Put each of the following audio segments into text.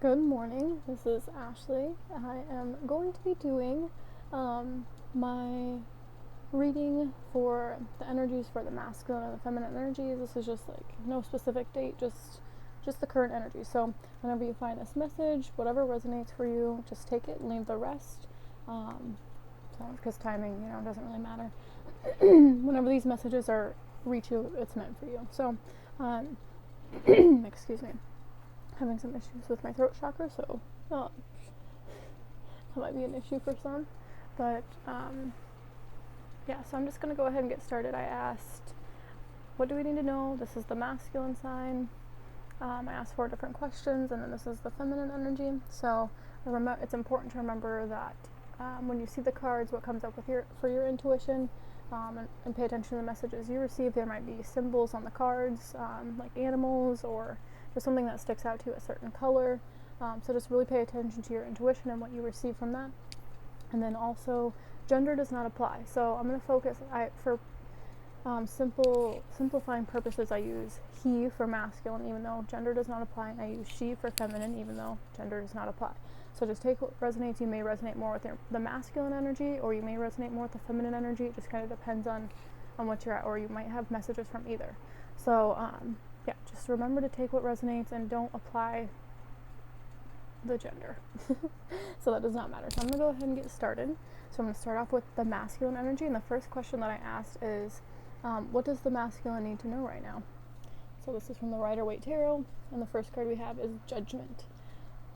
Good morning. This is Ashley. I am going to be doing my reading for the energies for the masculine and the feminine energies. This is just like no specific date, just the current energy. So whenever you find this message, whatever resonates for you, just take it and leave the rest. Because timing, doesn't really matter. Whenever these messages are reach you, it's meant for you. So, excuse me. Having some issues with my throat chakra, so that might be an issue for some. But so I'm just going to go ahead and get started. I asked, what do we need to know? This is the masculine sign. I asked 4 different questions, and then this is the feminine energy. So it's important to remember that when you see the cards, what comes up for your intuition, and pay attention to the messages you receive. There might be symbols on the cards, like animals or just something that sticks out to you, a certain color. So just really pay attention to your intuition and what you receive from that. And then also, gender does not apply. So I'm going to focus, for simplifying purposes, I use he for masculine, even though gender does not apply, and I use she for feminine, even though gender does not apply. So just take what resonates. You may resonate more with the masculine energy, or you may resonate more with the feminine energy. It just kind of depends on what you're at, or you might have messages from either. So just remember to take what resonates and don't apply the gender. So that does not matter. So I'm going to go ahead and get started. So I'm going to start off with the masculine energy, and the first question that I asked is, what does the masculine need to know right now? So this is from the Rider-Waite Tarot, and the first card we have is Judgment.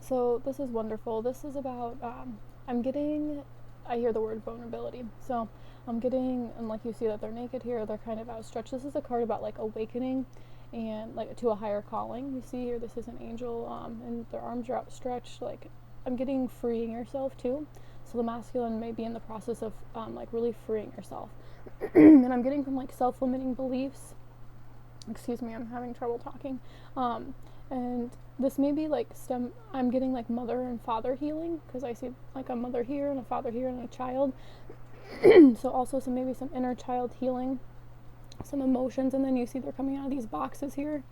So this is wonderful. This is about, I hear the word vulnerability. So I'm getting, and like you see that they're naked here, they're kind of outstretched. This is a card about like awakening and like to a higher calling. You see here, this is an angel, and their arms are outstretched. Like, I'm getting freeing yourself too. So the masculine may be in the process of like really freeing yourself. And I'm getting from like self-limiting beliefs. Excuse me, I'm having trouble talking. And this may be like I'm getting like mother and father healing, because I see like a mother here and a father here and a child. So also maybe some inner child healing, some emotions, and then you see they're coming out of these boxes here,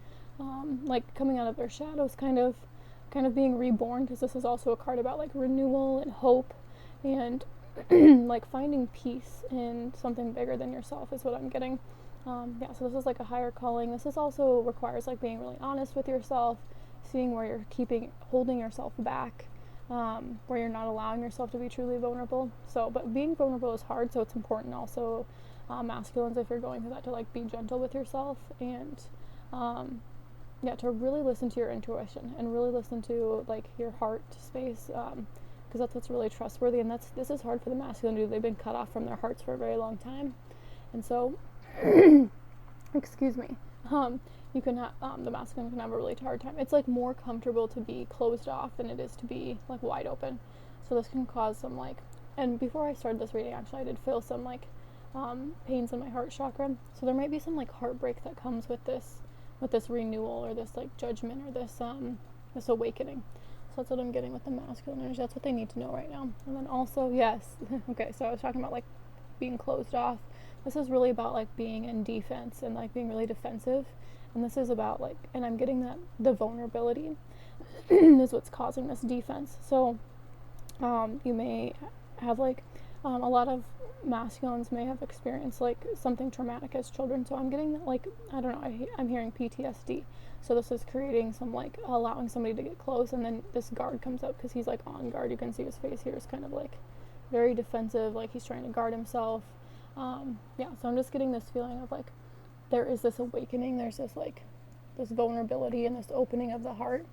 like coming out of their shadows, kind of being reborn, because this is also a card about like renewal and hope and like finding peace in something bigger than yourself is what I'm getting. So this is like a higher calling. This is also requires like being really honest with yourself, seeing where you're holding yourself back, where you're not allowing yourself to be truly vulnerable. So, but being vulnerable is hard, so it's important also, masculines, if you're going through that, to like be gentle with yourself and to really listen to your intuition and really listen to like your heart space, because that's what's really trustworthy. And this is hard for the masculine to do. They've been cut off from their hearts for a very long time, and so excuse me, you can have the masculine can have a really hard time. It's like more comfortable to be closed off than it is to be like wide open. So this can cause some like, and before I started this reading, actually I did feel some like pains in my heart chakra. So there might be some like heartbreak that comes with this renewal, or this like judgment, or this awakening. So that's what I'm getting with the masculine energy. That's what they need to know right now. And then also, yes, okay, so I was talking about like being closed off. This is really about like being in defense and like being really defensive. And this is about like, and I'm getting that the vulnerability is what's causing this defense. So you may have like a lot of masculines may have experienced like something traumatic as children. So I'm getting that, like, I don't know, I'm hearing PTSD. So this is creating some like allowing somebody to get close, and then this guard comes up because he's like on guard. You can see his face here is kind of like very defensive, like he's trying to guard himself. So I'm just getting this feeling of like there is this awakening, there's this like this vulnerability and this opening of the heart,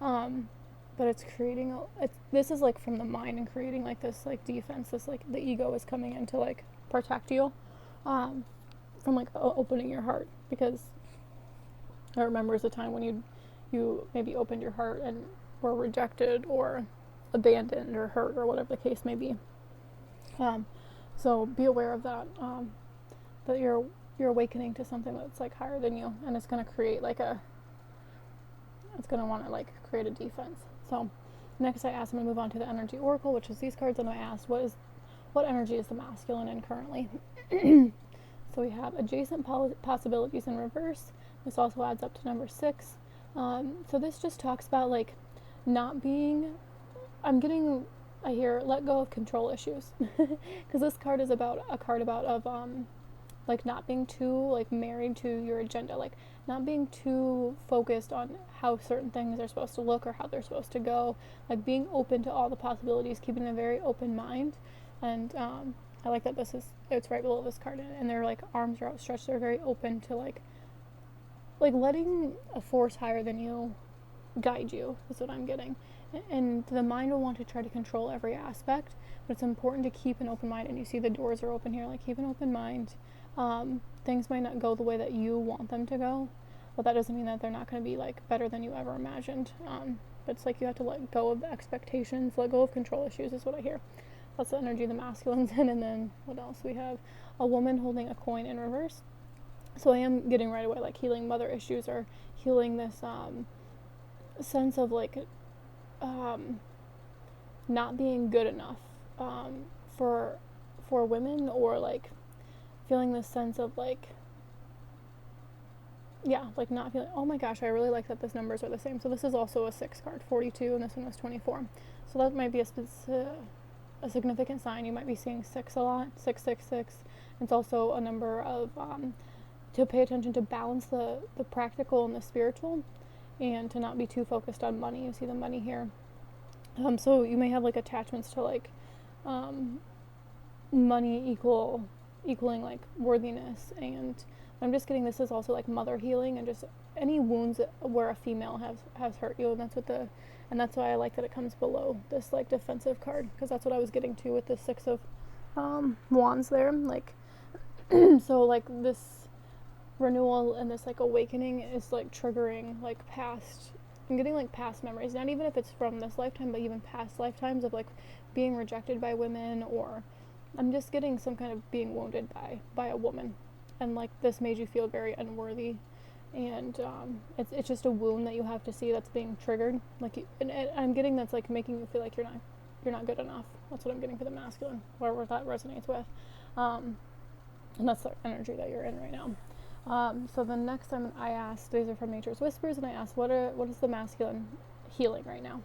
but it's creating this is like from the mind and creating like this like defense, this like the ego is coming in to like protect you from like opening your heart, because I remember a time when you maybe opened your heart and were rejected or abandoned or hurt or whatever the case may be. So be aware of that, that you're awakening to something that's like higher than you, and it's going to create like it's going to want to like create a defense. So next I asked, I'm going to move on to the energy oracle, which is these cards, and I asked what energy is the masculine in currently. So we have adjacent possibilities in reverse. This also adds up to number 6. So this just talks about like not being, I hear let go of control issues. Because this card is about like not being too like married to your agenda, like not being too focused on how certain things are supposed to look or how they're supposed to go, like being open to all the possibilities, keeping a very open mind. And I like that it's right below this card, and their like arms are outstretched, they're very open to like letting a force higher than you guide you, is what I'm getting. And the mind will want to try to control every aspect, but it's important to keep an open mind. And you see the doors are open here, like keep an open mind. Things might not go the way that you want them to go, but that doesn't mean that they're not going to be like better than you ever imagined. But it's like you have to let go of the expectations, let go of control issues, is what I hear. That's the energy the masculine's in. And then what else? We have a woman holding a coin in reverse. So I am getting right away like healing mother issues, or healing this sense of like not being good enough for women, or like feeling this sense of like not feeling, oh my gosh, I really like that these numbers are the same. So this is also a 6 card, 42, and this one was 24. So that might be a significant sign. You might be seeing 6 a lot, 666. It's also a number of to pay attention to balance the practical and the spiritual, and to not be too focused on money. You see the money here. So you may have like attachments to like money equaling like worthiness. And I'm just getting, this is also like mother healing, and just any wounds where a female has hurt you. And that's why I like that it comes below this like defensive card, because that's what I was getting to with the 6 of wands there. Like so like this renewal and this like awakening is like triggering like I'm getting like past memories, not even if it's from this lifetime, but even past lifetimes of like being rejected by women, or I'm just getting some kind of being wounded by a woman, and like this made you feel very unworthy. And it's just a wound that you have to see that's being triggered, like and I'm getting that's like making you feel like you're not good enough. That's what I'm getting for the masculine, where that resonates with, and that's the energy that you're in right now. So the next time I asked, these are from Nature's Whispers, and I asked, what is the masculine healing right now?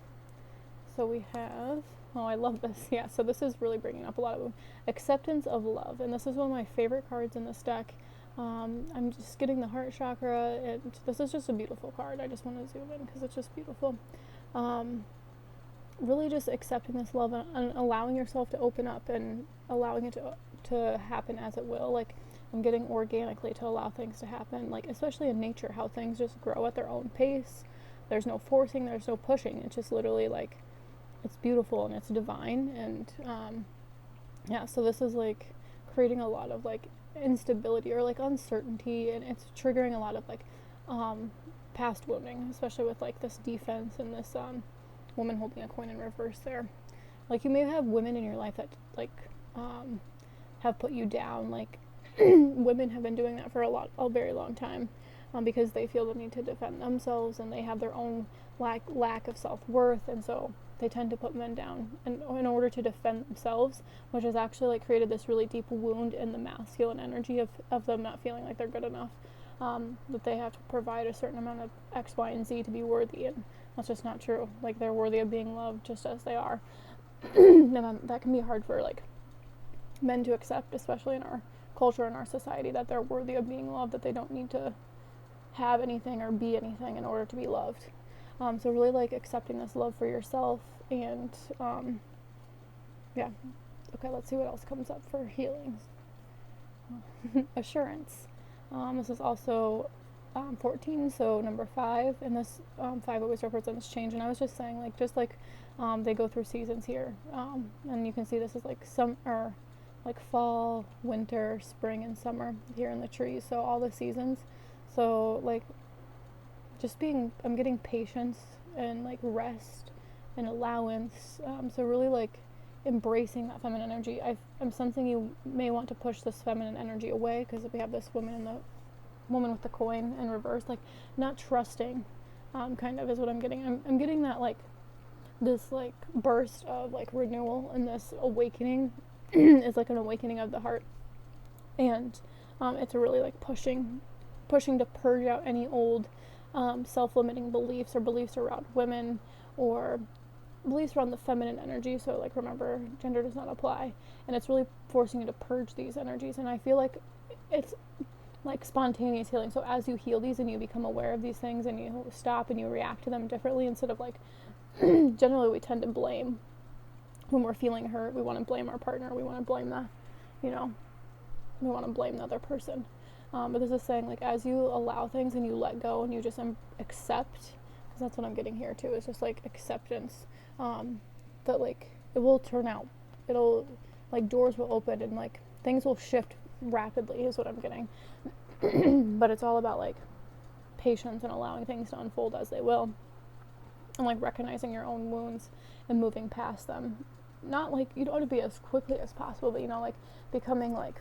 So we have, oh, I love this. Yeah, so this is really bringing up a lot of acceptance of love, and this is one of my favorite cards in this deck. I'm just getting the heart chakra, and this is just a beautiful card. I just want to zoom in because it's just beautiful. Really just accepting this love, and allowing yourself to open up, and allowing it to happen as it will. Like I'm getting organically to allow things to happen, like especially in nature, how things just grow at their own pace. There's no forcing, there's no pushing. It's just literally like, it's beautiful and it's divine. And so this is like creating a lot of like instability or like uncertainty, and it's triggering a lot of like past wounding, especially with like this defense and this woman holding a coin in reverse there. Like you may have women in your life that like have put you down, like women have been doing that for a very long time, because they feel the need to defend themselves, and they have their own lack of self-worth, and so they tend to put men down in order to defend themselves, which has actually like created this really deep wound in the masculine energy of them not feeling like they're good enough, that they have to provide a certain amount of X, Y, and Z to be worthy, and that's just not true. Like they're worthy of being loved just as they are. And that can be hard for like men to accept, especially in our culture and our society, that they're worthy of being loved, that they don't need to have anything or be anything in order to be loved. So really like accepting this love for yourself, and okay, let's see what else comes up for healings. Assurance. This is also 14, so number 5, and this 5 always represents change. And I was just saying, like, just like they go through seasons here, and you can see this is like like fall, winter, spring, and summer here in the trees. So all the seasons. So like I'm getting patience and like rest and allowance. So really like embracing that feminine energy. I'm sensing you may want to push this feminine energy away, because if we have this woman with the coin in reverse, like not trusting, kind of is what I'm getting. I'm getting that like this like burst of like renewal, and this awakening is like an awakening of the heart, and it's really like pushing to purge out any old self-limiting beliefs or beliefs around women, or beliefs around the feminine energy. So like, remember, gender does not apply, and it's really forcing you to purge these energies. And I feel like it's like spontaneous healing. So as you heal these and you become aware of these things and you stop and you react to them differently, instead of like generally we tend to blame when we're feeling hurt. We want to blame our partner, we want to blame we want to blame the other person. But there's this saying, like, as you allow things and you let go and you just accept, because that's what I'm getting here too, is just like acceptance, that like it will turn out, it'll, like, doors will open and like things will shift rapidly is what I'm getting. But it's all about like patience and allowing things to unfold as they will, and like recognizing your own wounds and moving past them. Not like, you don't want to be as quickly as possible, but like becoming like,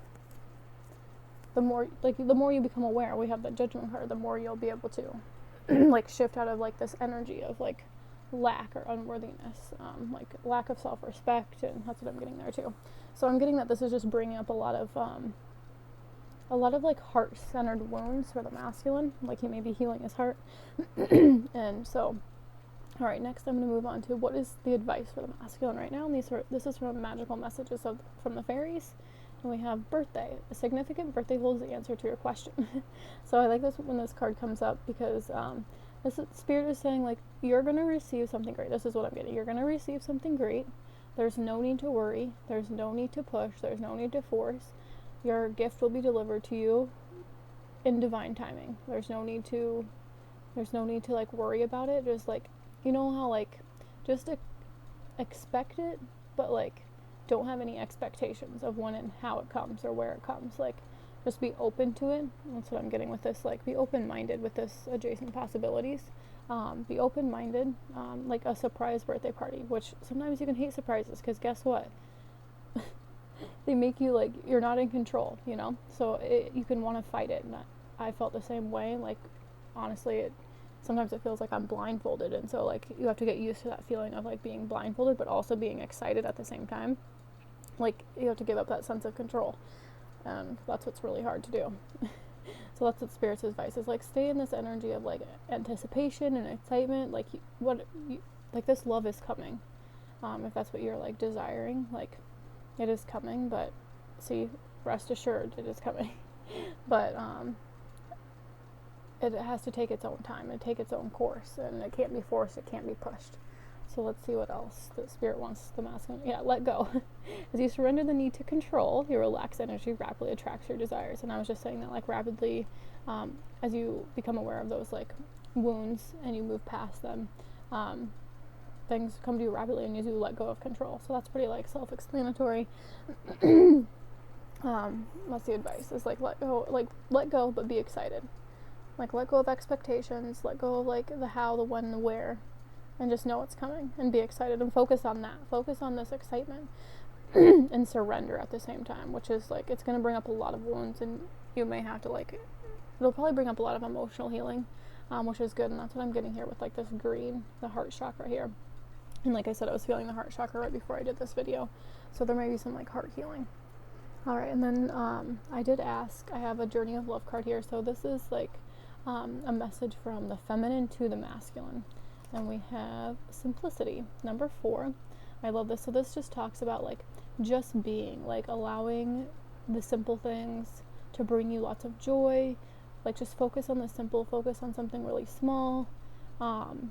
the more you become aware, we have that judgment card, the more you'll be able to like shift out of like this energy of like lack or unworthiness, like lack of self-respect, and that's what I'm getting there too. So I'm getting that this is just bringing up a lot of like heart-centered wounds for the masculine, like he may be healing his heart. And so, all right, next I'm going to move on to what is the advice for the masculine right now. And this is from Magical Messages from the Fairies. And we have birthday. A significant birthday holds the answer to your question. So I like this when this card comes up, because this Spirit is saying, like, you're going to receive something great. This is what I'm getting. You're going to receive something great. There's no need to worry. There's no need to push. There's no need to force. Your gift will be delivered to you in divine timing. There's no need to like worry about it. Just like, you know how like just expect it, but like don't have any expectations of when and how it comes or where it comes. Like, just be open to it. That's what I'm getting with this. Like, be open-minded with this adjacent possibilities. Be open-minded, like a surprise birthday party, which sometimes you can hate surprises, because guess what? They make you like, you're not in control, so you can want to fight it. And I felt the same way. Like, honestly, sometimes it feels like I'm blindfolded, and so like you have to get used to that feeling of like being blindfolded but also being excited at the same time. Like, you have to give up that sense of control, and that's what's really hard to do. So that's what Spirit's advice is, like, stay in this energy of like anticipation and excitement. Like, like this love is coming, if that's what you're like desiring. Like, it is coming, but see, rest assured it is coming. But it has to take its own time and take its own course, and it can't be forced, it can't be pushed. So let's see what else the Spirit wants the masculine. Yeah, let go. As you surrender the need to control, your relaxed energy rapidly attracts your desires. And I was just saying that, like, rapidly, as you become aware of those like wounds and you move past them, things come to you rapidly, and you do let go of control. So that's pretty like self-explanatory. That's the advice, is like let go, but be excited. Like, let go of expectations, let go of like the how, the when, the where, and just know it's coming and be excited and focus on that. Focus on this excitement and surrender at the same time, which is like, it's going to bring up a lot of wounds, and you may have to like, it'll probably bring up a lot of emotional healing, which is good. And that's what I'm getting here with like this green, the heart chakra here. And like I said, I was feeling the heart chakra right before I did this video. So there may be some like heart healing. All right. And then I did ask, I have a Journey of Love card here. So this is like a message from the feminine to the masculine. And we have simplicity, number 4. I love this. So this just talks about like just being, like allowing the simple things to bring you lots of joy. Like, just focus on the simple, focus on something really small, and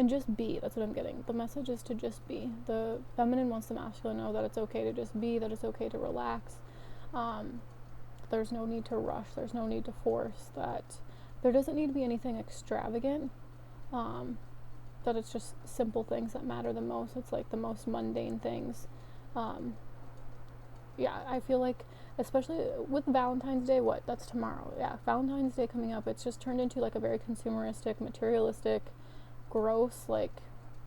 just be. That's what I'm getting. The message is to just be. The feminine wants the masculine to know that it's okay to just be, that it's okay to relax. There's no need to rush. There's no need to force. That there doesn't need to be anything extravagant. That it's just simple things that matter the most. It's like the most mundane things. Yeah, I feel like, especially with Valentine's Day, that's tomorrow. Yeah, Valentine's Day coming up, it's just turned into like a very consumeristic, materialistic, gross, like,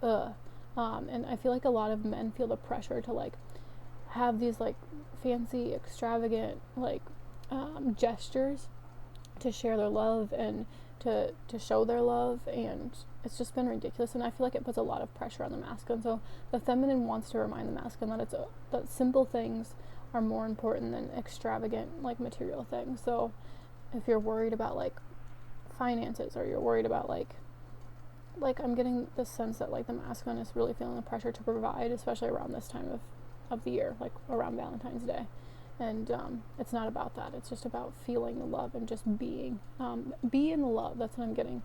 and I feel like a lot of men feel the pressure to like have these like fancy, extravagant, like gestures to share their love and to show their love, and it's just been ridiculous. And I feel like it puts a lot of pressure on the masculine. So the feminine wants to remind the masculine that that simple things are more important than extravagant, like, material things. So if you're worried about like finances, or you're worried about like like I'm getting this sense that like the masculine is really feeling the pressure to provide, especially around this time of the year, like around Valentine's Day. And it's not about that. It's just about feeling the love and just being. Be in the love. That's what I'm getting.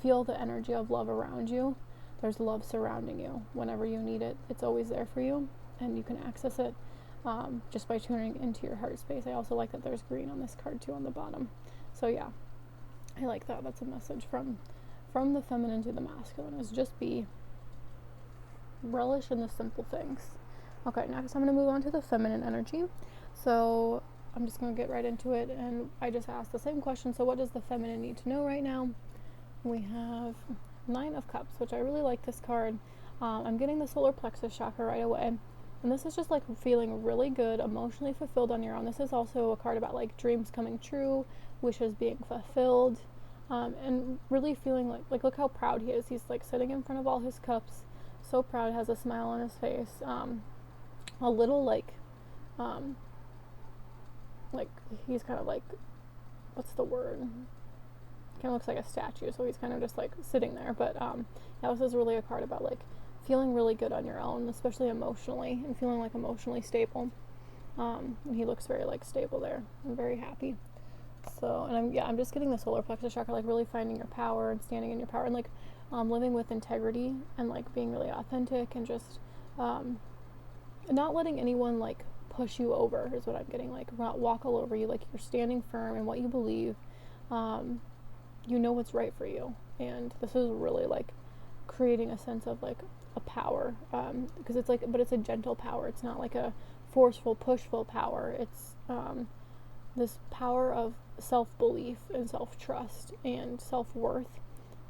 Feel the energy of love around you. There's love surrounding you. Whenever you need it, it's always there for you, and you can access it just by tuning into your heart space. I also like that there's green on this card too on the bottom. So yeah, I like that. That's a message from the feminine to the masculine, is just be. Relish in the simple things. Okay, next I'm going to move on to the feminine energy. So I'm just going to get right into it, and I just asked the same question. So what does the feminine need to know right now? We have 9 of Cups, which I really like this card. I'm getting the solar plexus chakra right away, and this is just like feeling really good, emotionally fulfilled on your own. This is also a card about like dreams coming true, wishes being fulfilled, and really feeling like look how proud he is. He's like sitting in front of all his cups, so proud, has a smile on his face, a little like he's kind of like, what's the word? Kind of looks like a statue, so he's kind of just like sitting there. But yeah, this is really a card about like feeling really good on your own, especially emotionally, and feeling like emotionally stable. And he looks very like stable there. I'm very happy. So, and I'm just getting the solar plexus chakra, like really finding your power and standing in your power, and like living with integrity and like being really authentic, and just not letting anyone like push you over is what I'm getting. Like not walk all over you. Like you're standing firm in what you believe. You know what's right for you, and this is really like creating a sense of like a power, because it's like, but it's a gentle power. It's not like a forceful, pushful power. It's this power of self-belief and self-trust and self-worth,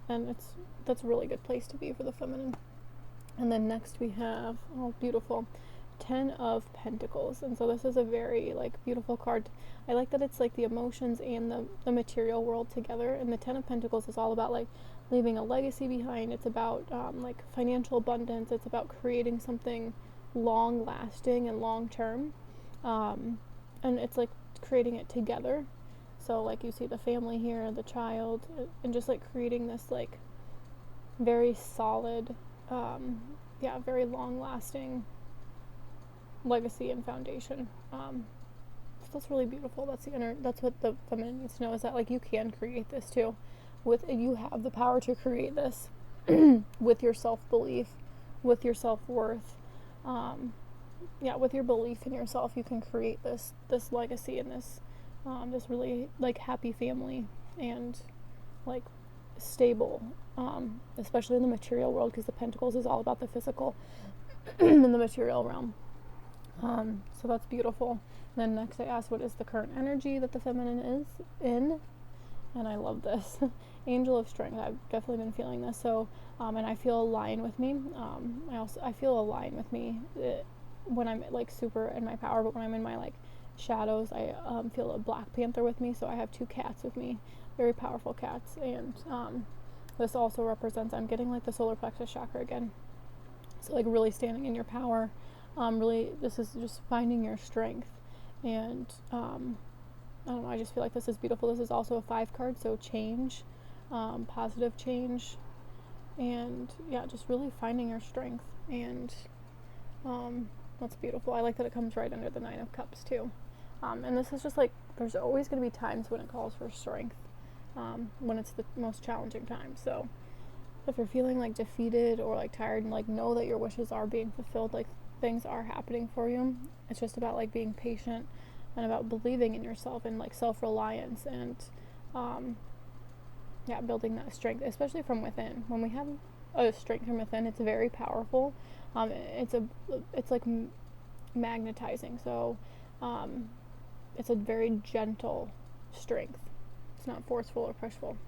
and that's a really good place to be for the feminine. And then next we have, oh beautiful, 10 of Pentacles. And so this is a very like beautiful card. I like that it's like the emotions and the material world together. And the 10 of Pentacles is all about like leaving a legacy behind. It's about like financial abundance. It's about creating something long lasting and long term, and it's like creating it together. So like you see the family here, the child, and just like creating this like very solid, very long lasting legacy and foundation. So that's really beautiful. That's what the feminine needs to know, is that like you can create this too. You have the power to create this with your self-belief, with your self-worth, with your belief in yourself. You can create this legacy and this really like happy family and like stable, especially in the material world, because the Pentacles is all about the physical in the material realm. So that's beautiful. And then next I asked, what is the current energy that the feminine is in? And I love this. Angel of Strength. I've definitely been feeling this. So, and I feel aligned with me. I feel aligned with me when I'm like super in my power, but when I'm in my like shadows, I feel a Black Panther with me. So I have 2 cats with me, very powerful cats. And this also represents, I'm getting like the solar plexus chakra again. So like really standing in your power. Really, this is just finding your strength. And I don't know, I just feel like this is beautiful. This is also a 5 card, so change, positive change, and yeah, just really finding your strength. And that's beautiful. I like that it comes right under the 9 of Cups too. And this is just like, there's always going to be times when it calls for strength, when it's the most challenging time. So if you're feeling like defeated or like tired, and like know that your wishes are being fulfilled, like things are happening for you. It's just about like being patient and about believing in yourself and like self-reliance and building that strength, especially from within. When we have a strength from within, it's very powerful. It's like magnetizing. So it's a very gentle strength. It's not forceful or pushful.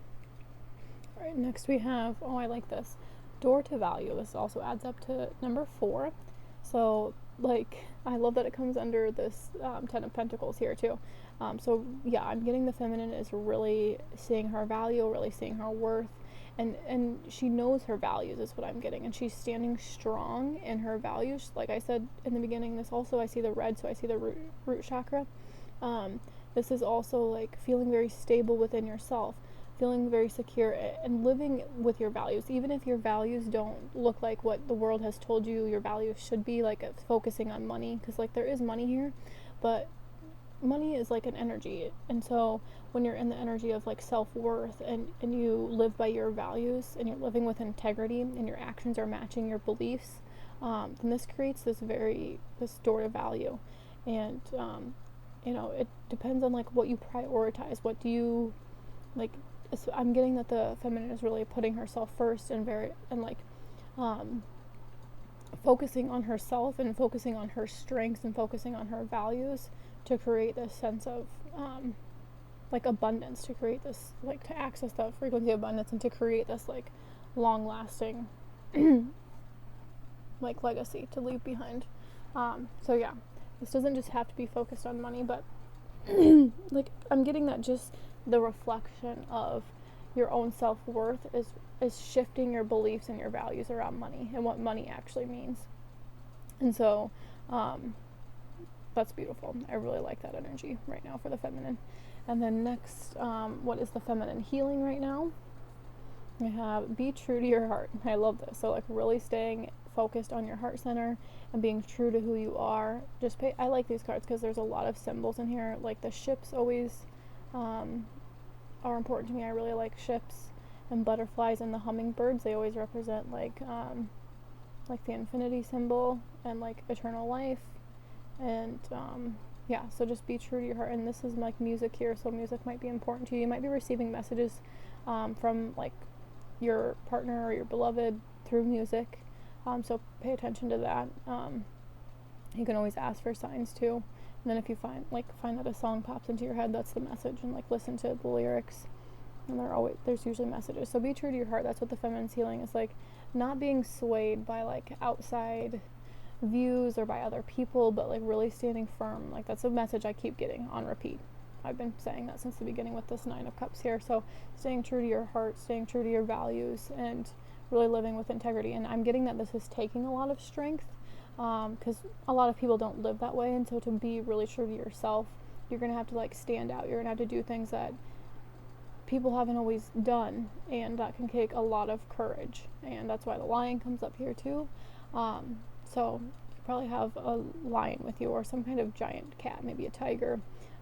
All right, next we have, I like this, door to value. This also adds up to number 4. So like, I love that it comes under this 10 of Pentacles here too. So yeah, I'm getting the feminine is really seeing her value, really seeing her worth, and she knows her values is what I'm getting, and she's standing strong in her values. Like I said in the beginning, this also, I see the red, so I see the root chakra. This is also like feeling very stable within yourself, feeling very secure and living with your values, even if your values don't look like what the world has told you your values should be, like focusing on money, because like there is money here, but money is like an energy. And so when you're in the energy of like self-worth, and you live by your values, and you're living with integrity, and your actions are matching your beliefs, then this creates this stored of value. And it depends on like what you prioritize. What do you like? I'm getting that the feminine is really putting herself first, and focusing on herself, and focusing on her strengths, and focusing on her values, to create this sense of like abundance, to create this, like, to access the frequency of abundance, and to create this like long lasting like legacy to leave behind. So yeah, this doesn't just have to be focused on money, but like I'm getting that just the reflection of your own self-worth is shifting your beliefs and your values around money and what money actually means. And so that's beautiful. I really like that energy right now for the feminine. And then next, what is the feminine healing right now? I have be true to your heart. I love this. So like really staying focused on your heart center and being true to who you are. I like these cards because there's a lot of symbols in here. Like the ships always are important to me. I really like ships and butterflies and the hummingbirds. They always represent like the infinity symbol and like eternal life. And so just be true to your heart. And this is like music here, so music might be important to you. You might be receiving messages from like your partner or your beloved through music, so pay attention to that. You can always ask for signs too, and then if you find that a song pops into your head, that's the message, and like listen to the lyrics, and there's usually messages. So be true to your heart. That's what the feminine's healing is, like not being swayed by like outside views or by other people, but like really standing firm. Like that's a message I keep getting on repeat. I've been saying that since the beginning with this 9 of Cups here. So staying true to your heart, staying true to your values, and really living with integrity. And I'm getting that this is taking a lot of strength, because a lot of people don't live that way. And so to be really true to yourself, you're going to have to like stand out. You're going to have to do things that people haven't always done, and that can take a lot of courage. And that's why the lion comes up here too. So you probably have a lion with you, or some kind of giant cat, maybe a tiger.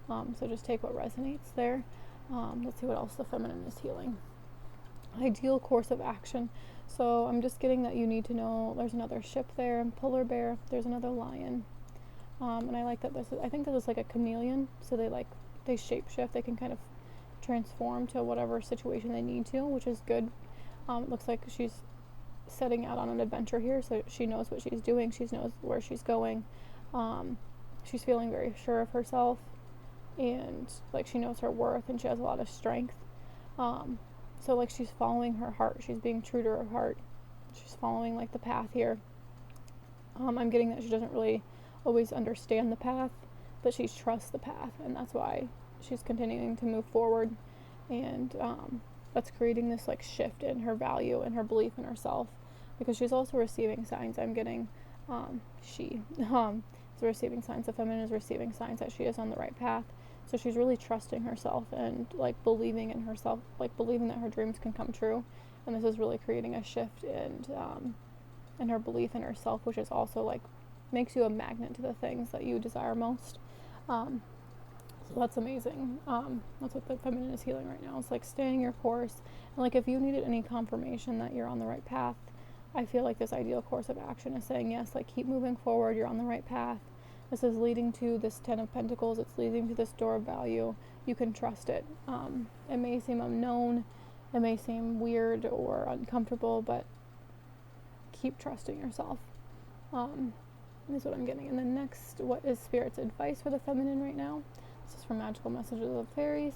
So just take what resonates there. Let's see what else the feminine is healing. Ideal course of action. So I'm just getting that you need to know there's another ship there, and polar bear, there's another lion. And I like that I think this is like a chameleon. So they shape shift. They can kind of transform to whatever situation they need to, which is good. It looks like she's setting out on an adventure here, so she knows what she's doing. She knows where she's going. She's feeling very sure of herself, and like she knows her worth, and she has a lot of strength. So like she's following her heart. She's being true to her heart. She's following like the path here. I'm getting that she doesn't really always understand the path, but she trusts the path, and that's why she's continuing to move forward. And that's creating this like shift in her value and her belief in herself, because she's also receiving signs. I'm getting she is receiving signs. The feminine is receiving signs that she is on the right path. So she's really trusting herself and like believing in herself, like believing that her dreams can come true. And this is really creating a shift in her belief in herself, which is also like makes you a magnet to the things that you desire most. So that's amazing. That's what the feminine is healing right now. It's like staying your course. And like if you needed any confirmation that you're on the right path, I feel like this ideal course of action is saying yes, like keep moving forward, you're on the right path. This is leading to this 10 of Pentacles. It's leading to this door of value. You can trust it. It may seem unknown. It may seem weird or uncomfortable, but keep trusting yourself. Is what I'm getting. And then next, what is Spirit's advice for the feminine right now? This is from Magical Messages of Fairies.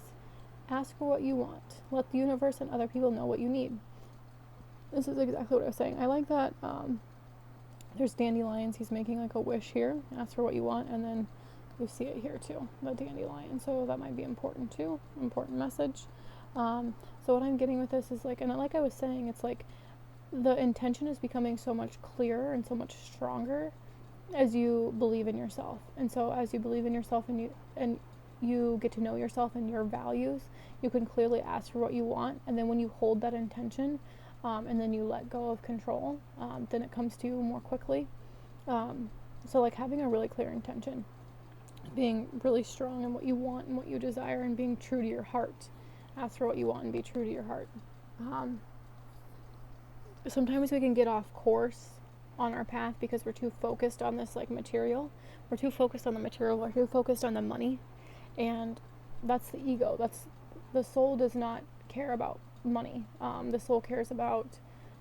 Ask for what you want. Let the universe and other people know what you need. This is exactly what I was saying. I like that. There's dandelions. He's making like a wish here. Ask for what you want, and then you see it here too, the dandelion. So that might be important too. Important message. So what I'm getting with this is like, and like I was saying, it's like the intention is becoming so much clearer and so much stronger as you believe in yourself. And so as you believe in yourself and you get to know yourself and your values, you can clearly ask for what you want. And then when you hold that intention, and then you let go of control, then it comes to you more quickly. So like having a really clear intention, being really strong in what you want and what you desire, and being true to your heart. Ask for what you want and be true to your heart. Sometimes we can get off course on our path because we're too focused on this like material. We're too focused on the material. We're too focused on the money. And that's the ego. The soul does not care about money. The soul cares about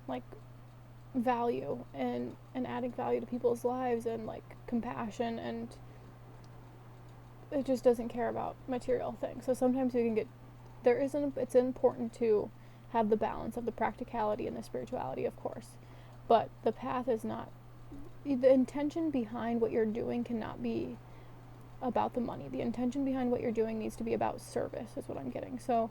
like value and adding value to people's lives, and like compassion, and it just doesn't care about material things. So sometimes we can get it's important to have the balance of the practicality and the spirituality, of course, but the path is not, the intention behind what you're doing cannot be about the money. The intention behind what you're doing needs to be about service, is what I'm getting. So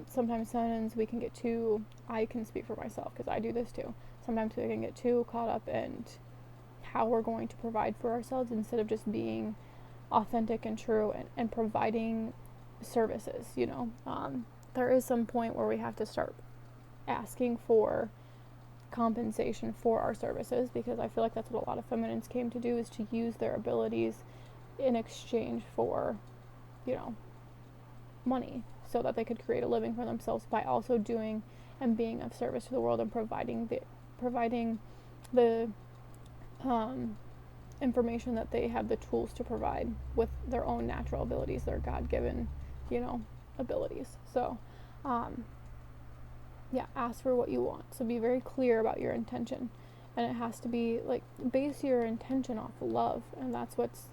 sometimes we can get too, I can speak for myself because I do this too, sometimes we can get too caught up in how we're going to provide for ourselves instead of just being authentic and true and providing services, there is some point where we have to start asking for compensation for our services, because I feel like that's what a lot of feminines came to do, is to use their abilities in exchange for, money, so that they could create a living for themselves by also doing and being of service to the world and providing the information that they have the tools to provide with their own natural abilities, their God-given, abilities. So, ask for what you want. So be very clear about your intention, and it has to be like, base your intention off of love, and that's what's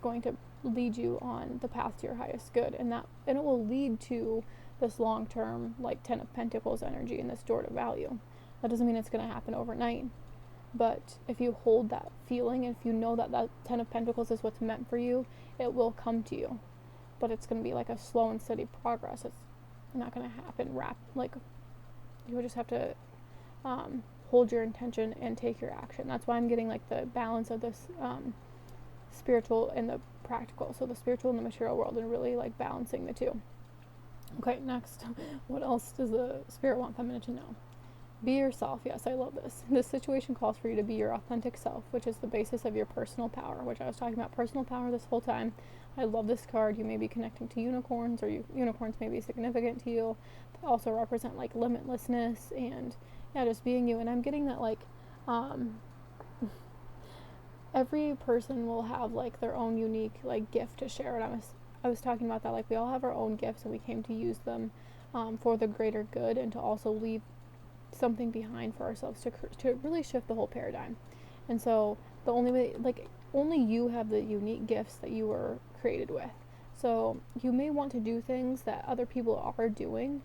going to lead you on the path to your highest good, and it will lead to this long-term like 10 of Pentacles energy and this door to value. That doesn't mean it's going to happen overnight, but if you hold that feeling, and if you know that 10 of Pentacles is what's meant for you, it will come to you. But it's going to be like a slow and steady progress. It's not going to happen you would just have to hold your intention and take your action. That's why I'm getting like the balance of this spiritual and the practical. So the spiritual and the material world, and really like balancing the two. Okay, next. What else does the spirit want feminine to know? Be yourself. Yes, I love this. This situation calls for you to be your authentic self, which is the basis of your personal power, which I was talking about personal power this whole time. I love this card. You may be connecting to unicorns, or unicorns may be significant to you. They also represent like limitlessness and just being you. And I'm getting that like every person will have like their own unique like gift to share. And I was talking about that, like we all have our own gifts, and we came to use them for the greater good, and to also leave something behind for ourselves to really shift the whole paradigm. And so the only way, like, only you have the unique gifts that you were created with. So you may want to do things that other people are doing,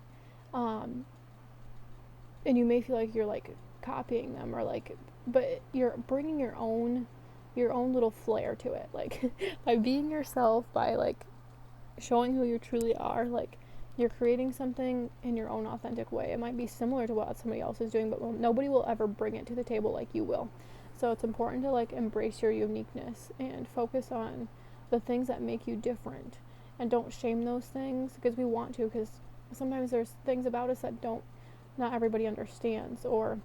and you may feel like you're like copying them, or like, but you're bringing your own little flair to it, like by being yourself, by like showing who you truly are. Like, you're creating something in your own authentic way. It might be similar to what somebody else is doing, but nobody will ever bring it to the table like you will. So it's important to like embrace your uniqueness and focus on the things that make you different, and don't shame those things, because we want to, because sometimes there's things about us that not everybody understands, or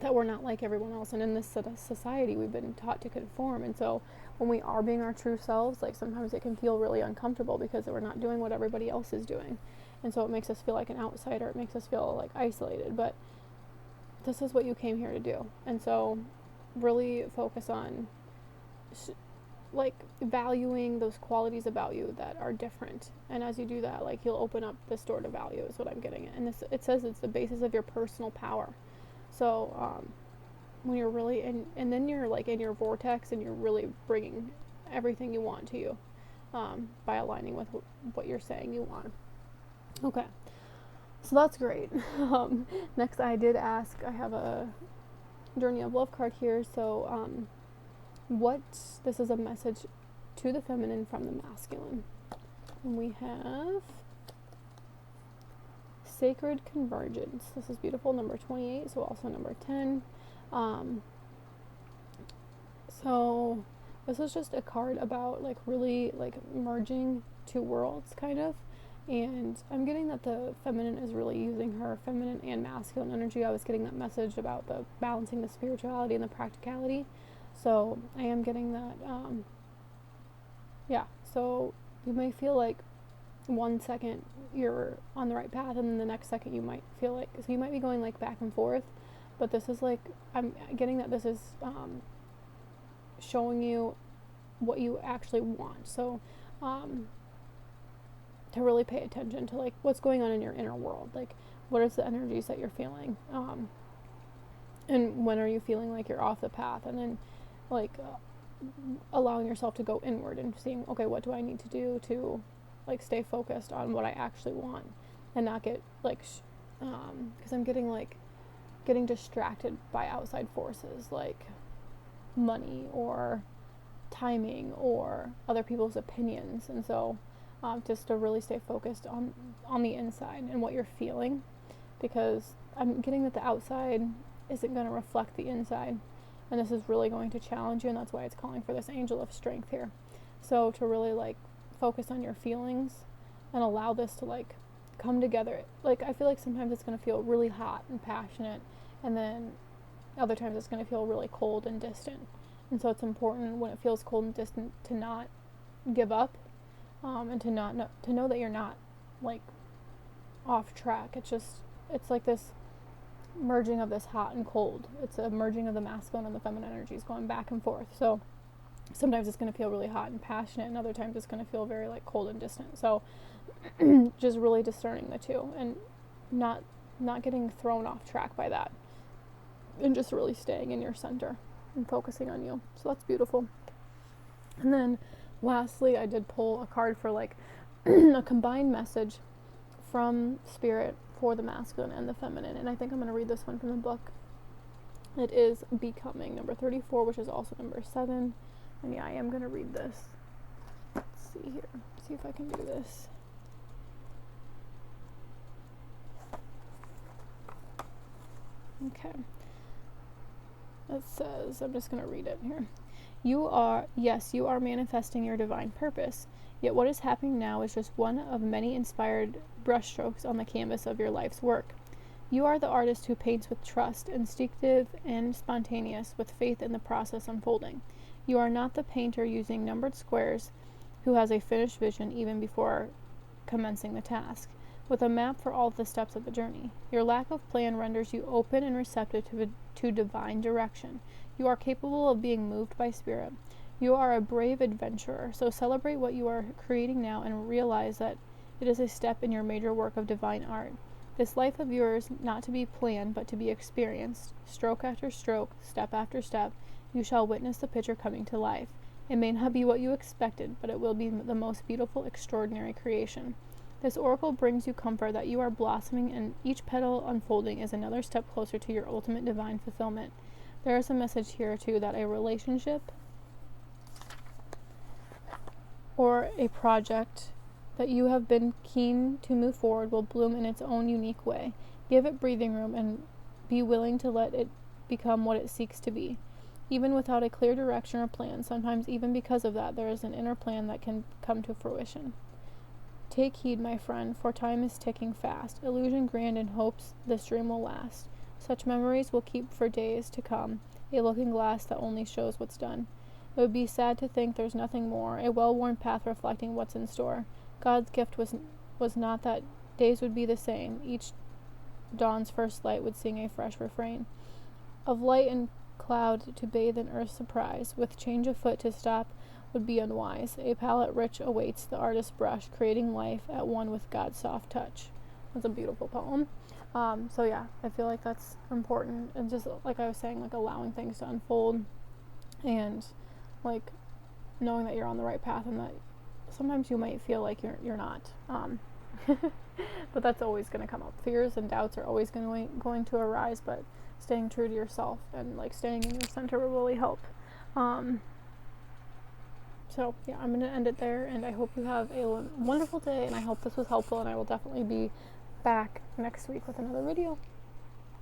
that we're not like everyone else. And in this society, we've been taught to conform, and so when we are being our true selves, like sometimes it can feel really uncomfortable because we're not doing what everybody else is doing, and so it makes us feel like an outsider. It makes us feel like isolated, but this is what you came here to do. And so really focus on like valuing those qualities about you that are different, and as you do that, like you'll open up this door to value, is what I'm getting at. And it says it's the basis of your personal power. So when you're really and then you're like in your vortex, and you're really bringing everything you want to you by aligning with what you're saying you want. Okay, so that's great. Next, I did ask, I have a Journey of Love card here. So this is a message to the feminine from the masculine, and we have Sacred Convergence. This is beautiful, number 28, so also number 10. So this is just a card about like really like merging two worlds, kind of. And I'm getting that the feminine is really using her feminine and masculine energy. I was getting that message about the balancing the spirituality and the practicality. So I am getting that, so you may feel like 1 second you're on the right path, and then the next second you might feel like, so you might be going like back and forth, but this is like, I'm getting that this is showing you what you actually want. So to really pay attention to like what's going on in your inner world, like what is the energies that you're feeling, and when are you feeling like you're off the path, and then like allowing yourself to go inward and seeing, okay, what do I need to do to like stay focused on what I actually want and not get like because I'm getting distracted by outside forces like money or timing or other people's opinions. And so just to really stay focused on the inside and what you're feeling, because I'm getting that the outside isn't going to reflect the inside, and this is really going to challenge you, and that's why it's calling for this angel of strength here. So to really like focus on your feelings and allow this to like come together. Like I feel like sometimes it's going to feel really hot and passionate, and then other times it's going to feel really cold and distant. And so it's important when it feels cold and distant to not give up, and to know that you're not like off track. It's like this merging of this hot and cold. It's a merging of the masculine and the feminine energies going back and forth. So sometimes it's going to feel really hot and passionate, and other times it's going to feel very like cold and distant. So just really discerning the two and not getting thrown off track by that, and just really staying in your center and focusing on you. So that's beautiful. And then lastly, I did pull a card for like a combined message from spirit for the masculine and the feminine, and I think I'm going to read this one from the book. It is Becoming, number 34, which is also number 7. And yeah, I am going to read this. Let's see here. See if I can do this. Okay. It says, I'm just going to read it here. You are manifesting your divine purpose. Yet what is happening now is just one of many inspired brushstrokes on the canvas of your life's work. You are the artist who paints with trust, instinctive and spontaneous, with faith in the process unfolding. You are not the painter using numbered squares who has a finished vision even before commencing the task, with a map for all the steps of the journey. Your lack of plan renders you open and receptive to divine direction. You are capable of being moved by spirit. You are a brave adventurer, so celebrate what you are creating now and realize that it is a step in your major work of divine art. This life of yours, not to be planned, but to be experienced, stroke after stroke, step after step, you shall witness the picture coming to life. It may not be what you expected, but it will be the most beautiful, extraordinary creation. This oracle brings you comfort that you are blossoming, and each petal unfolding is another step closer to your ultimate divine fulfillment. There is a message here, too, that a relationship or a project that you have been keen to move forward will bloom in its own unique way. Give it breathing room and be willing to let it become what it seeks to be. Even without a clear direction or plan, sometimes even because of that, there is an inner plan that can come to fruition. Take heed, my friend, for time is ticking fast. Illusion grand and hopes this dream will last. Such memories will keep for days to come, a looking glass that only shows what's done. It would be sad to think there's nothing more, a well-worn path reflecting what's in store. God's gift was not that days would be the same. Each dawn's first light would sing a fresh refrain. Of light and cloud to bathe in earth's surprise, with change of foot to stop would be unwise. A palette rich awaits the artist's brush, creating life at one with God's soft touch. That's a beautiful poem. So yeah, I feel like that's important, and just like I was saying, like allowing things to unfold, and like knowing that you're on the right path, and that sometimes you might feel like you're not, but that's always going to come up. Fears and doubts are always going to arise, but staying true to yourself and like staying in your center will really help. So yeah, I'm going to end it there, and I hope you have a wonderful day, and I hope this was helpful, and I will definitely be back next week with another video.